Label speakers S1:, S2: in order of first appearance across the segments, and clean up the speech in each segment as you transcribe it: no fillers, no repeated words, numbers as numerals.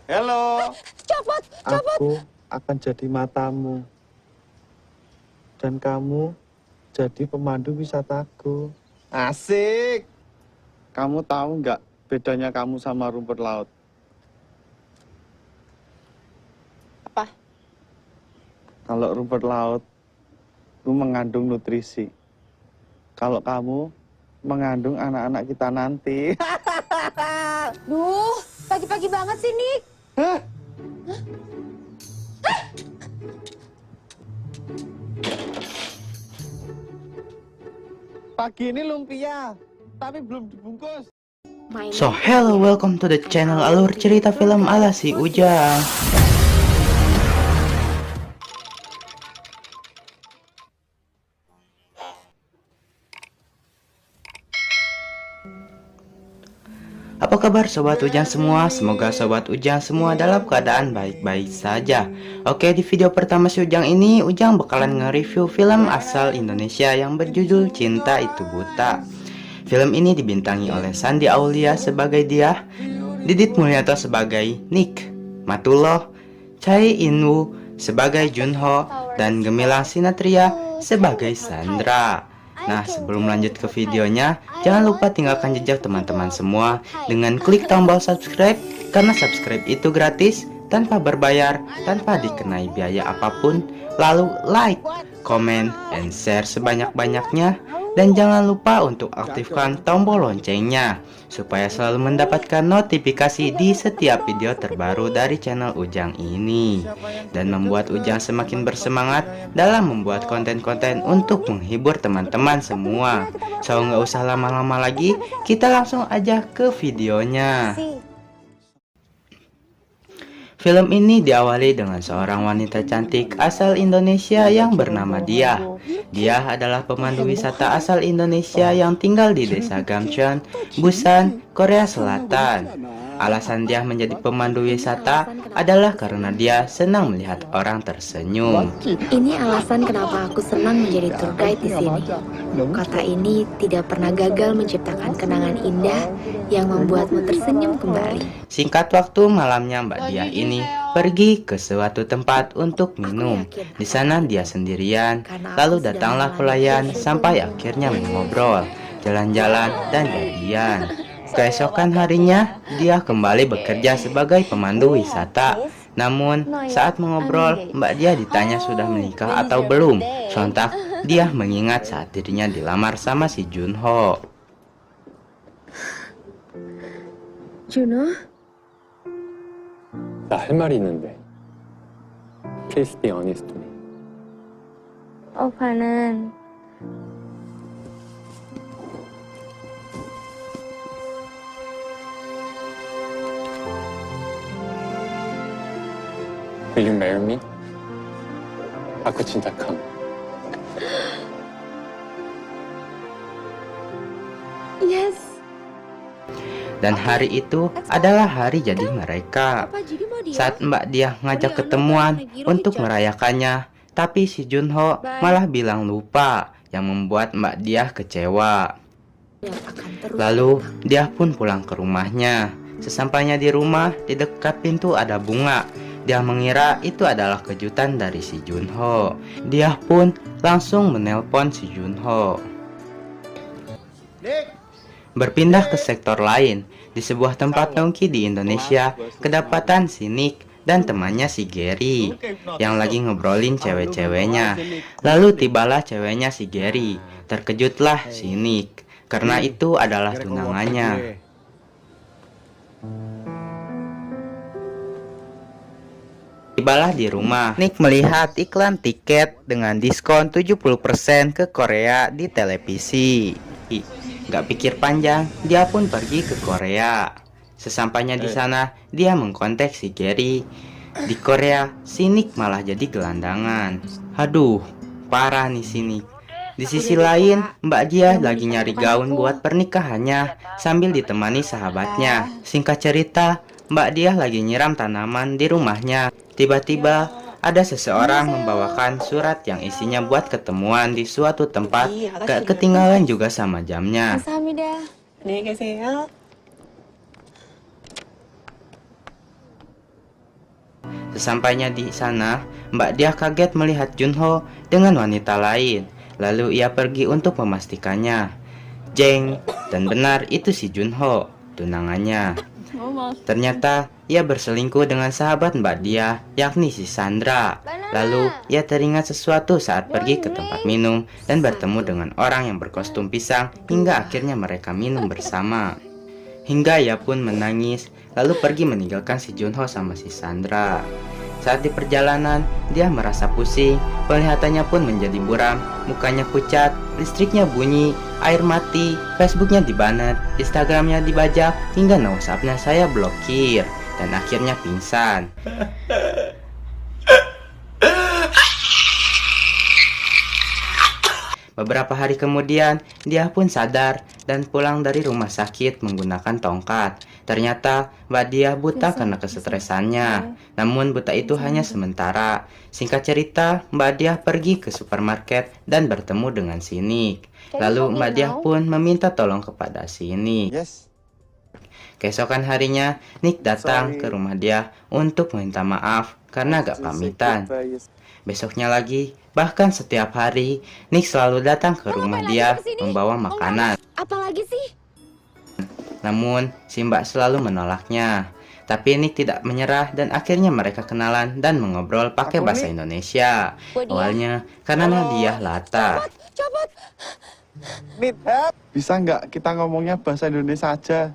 S1: Halo.
S2: Copot, copot.
S1: Aku akan jadi matamu. Dan kamu jadi pemandu wisataku. Asik. Kamu tahu nggak bedanya kamu sama rumput laut?
S2: Apa?
S1: Kalau rumput laut itu mengandung nutrisi. Kalau kamu mengandung anak-anak kita nanti.
S2: Duh, pagi-pagi banget sih, Nick.
S1: Hah? Pagi ini lumpia, tapi belum dibungkus.
S3: So hello, welcome to the channel Alur Cerita Film ala si Ujang. Apa kabar Sobat Ujang semua? Semoga Sobat Ujang semua dalam keadaan baik-baik saja. Oke, di video pertama si Ujang ini, Ujang bakalan nge-review film asal Indonesia yang berjudul Cinta Itu Buta. Film ini dibintangi oleh Shandy Aulia sebagai Diah, Didit Mulyato sebagai Nick, Matullah, Chae In-woo sebagai Junho, dan Gemilang Sinatria sebagai Sandra. Nah, sebelum lanjut ke videonya, jangan lupa tinggalkan jejak teman-teman semua dengan klik tombol subscribe, karena subscribe itu gratis, tanpa berbayar, tanpa dikenai biaya apapun. Lalu like, comment, and share sebanyak-banyaknya. Dan jangan lupa untuk aktifkan tombol loncengnya, supaya selalu mendapatkan notifikasi di setiap video terbaru dari channel Ujang ini. Dan membuat Ujang semakin bersemangat dalam membuat konten-konten untuk menghibur teman-teman semua. So nggak usah lama-lama lagi, kita langsung aja ke videonya. Film ini diawali dengan seorang wanita cantik asal Indonesia yang bernama Diah. Diah adalah pemandu wisata asal Indonesia yang tinggal di desa Gamcheon, Busan, Korea Selatan. Alasan Diah menjadi pemandu wisata adalah karena dia senang melihat orang tersenyum.
S4: Ini alasan kenapa aku senang menjadi tour guide di sini. Kota ini tidak pernah gagal menciptakan kenangan indah yang membuatmu tersenyum kembali.
S3: Singkat waktu, malamnya Mbak Diah ini pergi ke suatu tempat untuk minum. Di sana dia sendirian, lalu datanglah pelayan sampai akhirnya mengobrol, jalan-jalan, dan jadian. Keesokan harinya, dia kembali bekerja sebagai pemandu wisata. Namun, saat mengobrol, Mbak Diah ditanya sudah menikah atau belum. Sontak, dia mengingat saat dirinya dilamar sama si Junho.
S4: Juno?
S5: 나 할 말이 있는데. Please be honest with me.
S4: 오빠는
S5: Will you marry me? Aku cinta kamu.
S4: Yes.
S3: Dan hari itu adalah hari jadi mereka. Saat Mbak Diah ngajak ketemuan untuk merayakannya, tapi si Junho malah bilang lupa, yang membuat Mbak Diah kecewa. Lalu dia pun pulang ke rumahnya. Sesampainya di rumah, di dekat pintu ada bunga. Dia mengira itu adalah kejutan dari si Junho. Dia pun langsung menelpon si Junho. Berpindah ke sektor lain, di sebuah tempat nongki di Indonesia, kedapatan si Nick dan temannya si Gary yang lagi ngobrolin cewek-ceweknya. Lalu tibalah ceweknya si Gary. Terkejutlah si Nick, karena itu adalah tunangannya. Tibalah di rumah, Nick melihat iklan tiket dengan diskon 70% ke Korea di televisi. Gak pikir panjang, dia pun pergi ke Korea. Sesampainya di sana, dia mengkontak si Gary. Di Korea, si Nick malah jadi gelandangan. Aduh, parah nih si Nick. Di sisi lain, Mbak Diah lagi nyari gaun buat pernikahannya sambil ditemani sahabatnya. Singkat cerita, Mbak Diah lagi nyiram tanaman di rumahnya. Tiba-tiba ada seseorang membawakan surat yang isinya buat ketemuan di suatu tempat. Gak ketinggalan juga sama jamnya.
S2: 감사합니다. 안녕히 계세요.
S3: Sesampainya di sana, Mbak Diah kaget melihat Junho dengan wanita lain. Lalu ia pergi untuk memastikannya. Jeng, dan benar itu si Junho, tunangannya. Ternyata ia berselingkuh dengan sahabat Mbak Diah, yakni si Sandra. Lalu ia teringat sesuatu saat pergi ke tempat minum dan bertemu dengan orang yang berkostum pisang hingga akhirnya mereka minum bersama. Hingga ia pun menangis, lalu pergi meninggalkan si Junho sama si Sandra. Saat di perjalanan, dia merasa pusing, penglihatannya pun menjadi buram, mukanya pucat, listriknya bunyi, air mati, Facebooknya dibanet, Instagramnya dibajak, hingga WhatsAppnya saya blokir, dan akhirnya pingsan. Beberapa hari kemudian, dia pun sadar dan pulang dari rumah sakit menggunakan tongkat. Ternyata Mbak Diah buta karena kesetresannya. Namun buta itu hanya sementara. Singkat cerita, Mbak Diah pergi ke supermarket dan bertemu dengan si Nick. Lalu Mbak Diah pun meminta tolong kepada si Nick.
S1: Yes.
S3: Keesokan harinya, Nick datang ke rumah dia untuk meminta maaf karena gak pamitan. Besoknya lagi, bahkan setiap hari, Nick selalu datang ke rumah dia membawa makanan.
S2: Apalagi sih?
S3: Namun, si Mbak selalu menolaknya. Tapi Nick tidak menyerah dan akhirnya mereka kenalan dan mengobrol pakai bahasa Indonesia. Awalnya karena Nadia Lata.
S2: Copot.
S1: Nit, bisa nggak kita ngomongnya bahasa Indonesia aja?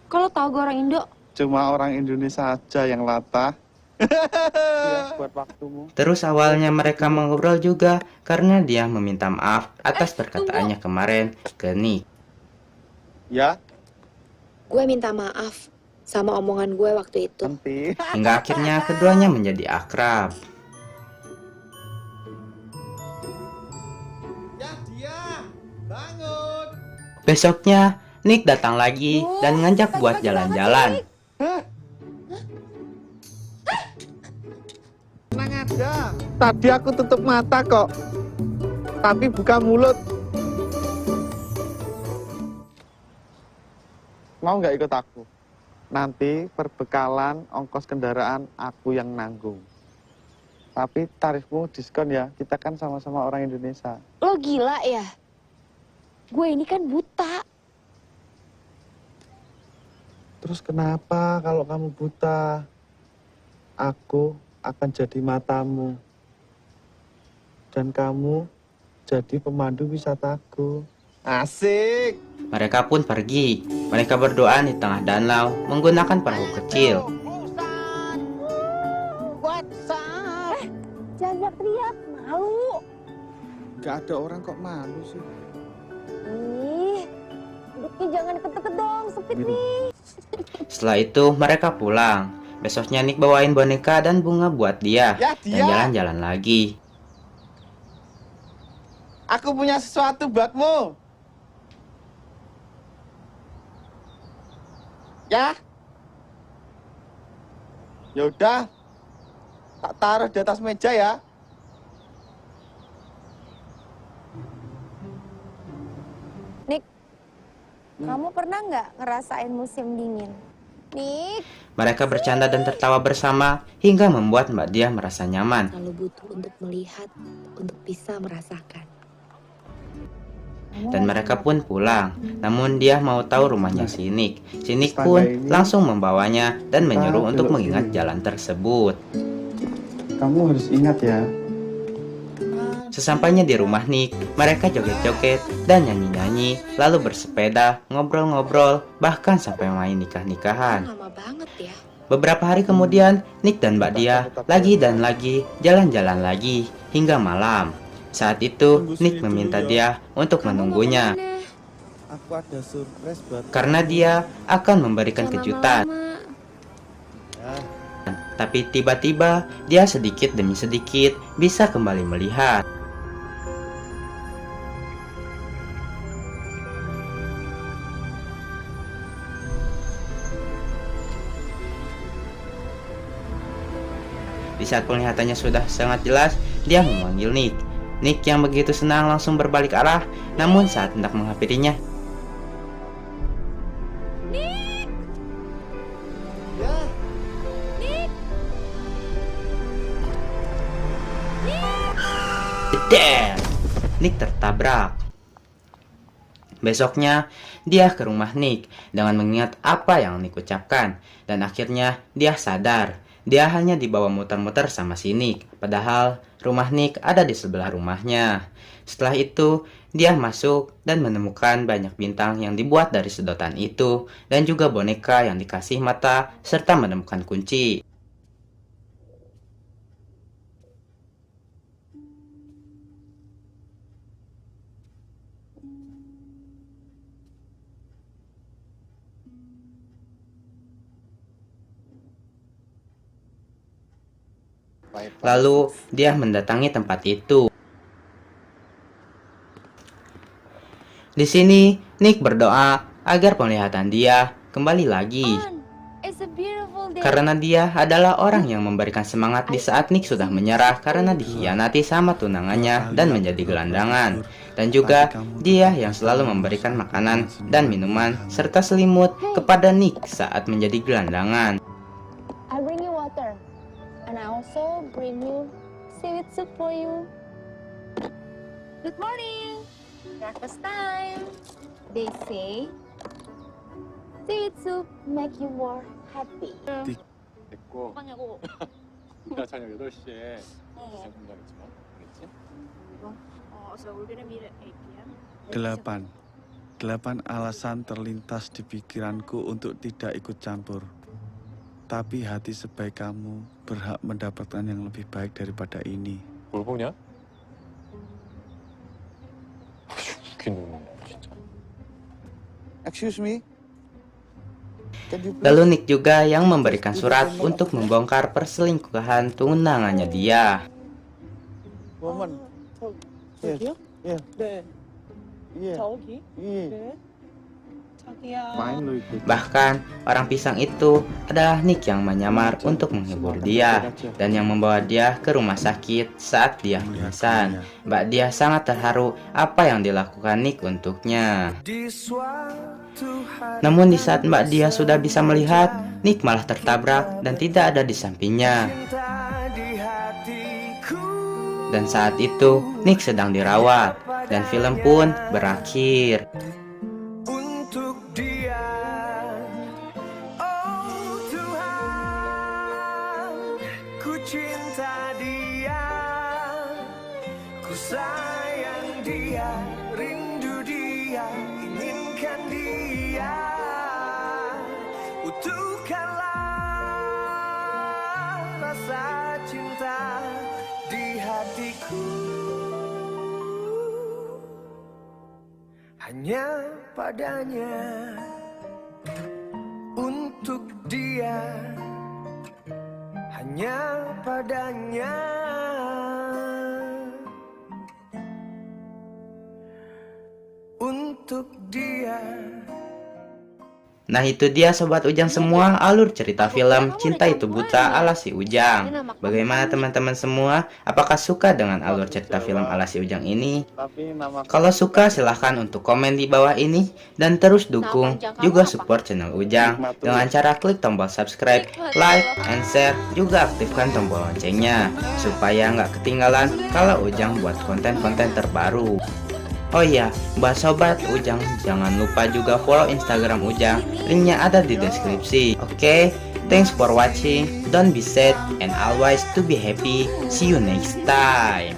S2: Kalau tahu gue orang Indo.
S1: Cuma orang Indonesia aja yang latah. Iya, buat waktumu.
S3: Terus awalnya mereka mengobrol juga karena dia meminta maaf atas perkataannya kemarin ke Nick.
S1: Ya,
S4: Gue minta maaf sama omongan gue waktu itu.
S1: nanti.
S3: Hingga akhirnya keduanya menjadi akrab.
S1: Ya, dia bangun.
S3: Besoknya, Nick datang lagi dan ngajak buat jalan-jalan.
S1: Tenang aja. Tadi aku tutup mata kok. Tapi buka mulut. Mau nggak ikut aku? Nanti perbekalan ongkos kendaraan aku yang nanggung. Tapi tarifmu diskon ya. Kita kan sama-sama orang Indonesia.
S2: Lo gila ya? Gue ini kan buta.
S1: Terus kenapa kalau kamu buta? Aku akan jadi matamu. Dan kamu jadi pemandu wisataku. Asik!
S3: Mereka pun pergi. Mereka berdoa di tengah danau menggunakan perahu kecil.
S2: Jangan teriak, malu.
S1: Gak ada orang kok malu sih.
S2: Ih, duduknya jangan deket-deket dong, sempit nih.
S3: Setelah itu mereka pulang. Besoknya Nick bawain boneka dan bunga buat dia
S1: Ya,
S3: dan jalan-jalan lagi.
S1: Aku punya sesuatu buatmu. Ya? Yaudah. Tak taruh di atas meja ya.
S2: Nick, kamu pernah nggak ngerasain musim dingin? Nick,
S3: Mereka bercanda dan tertawa bersama hingga membuat Mbak Diah merasa nyaman.
S4: Selalu butuh untuk melihat, untuk bisa merasakan.
S3: Dan mereka pun pulang. Namun dia mau tahu rumahnya si Nick. Si Nick pun langsung membawanya dan menyuruh untuk mengingat jalan tersebut.
S1: Kamu harus ingat ya.
S3: Sesampainya di rumah Nick, mereka joget-joget dan nyanyi-nyanyi, lalu bersepeda, ngobrol-ngobrol, bahkan sampai main nikah-nikahan.
S4: Lama banget ya.
S3: Beberapa hari kemudian, Nick dan Mbak Diah lagi dan lagi jalan-jalan lagi hingga malam. Saat itu, Nick meminta dia untuk menunggunya
S1: Aku ada surprise buat
S3: karena dia akan memberikan
S4: Jangan
S3: kejutan.
S4: lama-lama.
S3: Tapi tiba-tiba dia sedikit demi sedikit bisa kembali melihat. Di saat penglihatannya sudah sangat jelas, dia memanggil Nick. Nick yang begitu senang langsung berbalik arah, namun saat hendak menghampirinya, Der! Nick tertabrak. Besoknya, dia ke rumah Nick dengan mengingat apa yang Nick ucapkan. Dan akhirnya, dia sadar. Dia hanya dibawa muter-muter sama si Nick. Padahal, rumah Nick ada di sebelah rumahnya. Setelah itu, dia masuk dan menemukan banyak bintang yang dibuat dari sedotan itu. Dan juga boneka yang dikasih mata, serta menemukan kunci. Lalu, dia mendatangi tempat itu. Di sini, Nick berdoa agar penglihatan dia kembali lagi.
S2: It's a beautiful day.
S3: Karena dia adalah orang yang memberikan semangat di saat Nick sudah menyerah karena dikhianati sama tunangannya dan menjadi gelandangan. Dan juga dia yang selalu memberikan makanan dan minuman serta selimut kepada Nick saat menjadi gelandangan.
S2: I'll bring you water. And I also bring you seaweed soup for you. Good morning. Breakfast time. They say seaweed soup make you more happy.
S5: 됐고
S2: 뭐냐고.
S5: 나 저녁 8시에 공장이지 뭐. 알겠지?
S2: So we're gonna meet at 8 p.m.
S1: 8 alasan terlintas di pikiranku untuk tidak ikut campur. Tapi hati sebaik kamu berhak mendapatkan yang lebih baik daripada ini.
S5: 뭘 보냐? 웃긴 놈이네 진짜.
S1: Excuse me?
S3: Lalu Nick juga yang memberikan surat untuk membongkar perselingkuhan tunangannya dia.
S1: Woman.
S6: 저기요?
S1: Yeah.
S6: 네.
S1: Yeah.
S6: 저기?
S1: Yeah.
S6: 네. 자기야.
S1: Main lu itu.
S3: Bahkan orang pisang itu adalah Nick yang menyamar untuk menghibur dia dan yang membawa dia ke rumah sakit saat dia pingsan. Mbak dia sangat terharu apa yang dilakukan Nick untuknya. Namun di saat Mbak dia sudah bisa melihat, Nick malah tertabrak dan tidak ada di sampingnya. Dan saat itu, Nick sedang dirawat dan film pun berakhir.
S7: Sayang dia, rindu dia, inginkan dia. Utuhkanlah rasa cinta di hatiku. Hanya padanya, untuk dia. Hanya padanya. Untuk dia.
S3: Nah itu dia Sobat Ujang semua alur cerita film Cinta Itu Buta ala si Ujang. Bagaimana teman-teman semua? Apakah suka dengan alur cerita film ala si Ujang ini? Kalau suka silahkan untuk komen di bawah ini. Dan terus dukung juga support channel Ujang dengan cara klik tombol subscribe, like, and share. Juga aktifkan tombol loncengnya supaya nggak ketinggalan kalau Ujang buat konten-konten terbaru. Oh iya, buat Sobat Ujang, jangan lupa juga follow Instagram Ujang. Linknya ada di deskripsi. Oke, thanks for watching. Don't be sad and always to be happy. See you next time.